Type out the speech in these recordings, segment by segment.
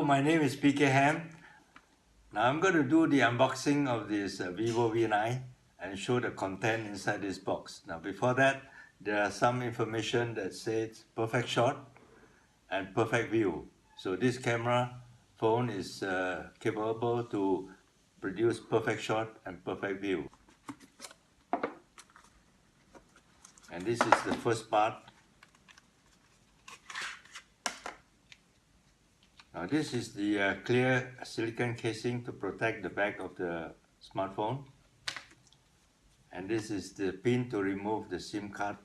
Hello, my name is PK Ham. Now I'm going to do the unboxing of this Vivo V9 and show the content inside this box. Now before that, there are some information that says perfect shot and perfect view. So this camera phone is capable to produce perfect shot and perfect view. And this is the first part. Now this is the clear silicone casing to protect the back of the smartphone. And this is the pin to remove the SIM card,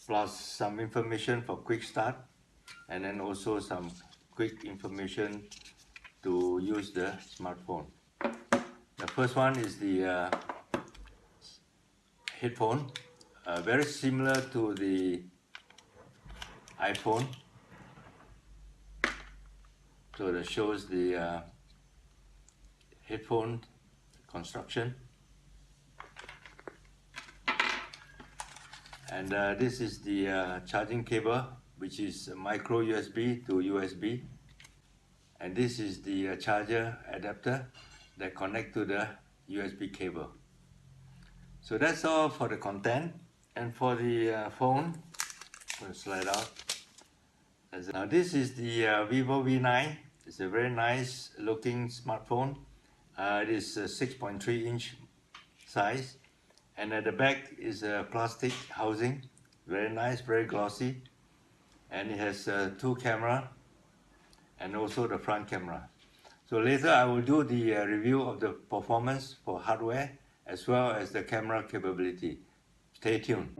plus some information for quick start, and then also some quick information to use the smartphone. The first one is the headphone, very similar to the iPhone. So that shows the headphone construction. And this is the charging cable, which is micro USB to USB. And this is the charger adapter that connects to the USB cable. So that's all for the content. And for the phone, I'm going to slide out. Now this is the Vivo V9. It's a very nice looking smartphone. It is a 6.3 inch size. And at the back is a plastic housing, very nice, very glossy, and it has two cameras and also the front camera. So later I will do the review of the performance for hardware as well as the camera capability. Stay tuned.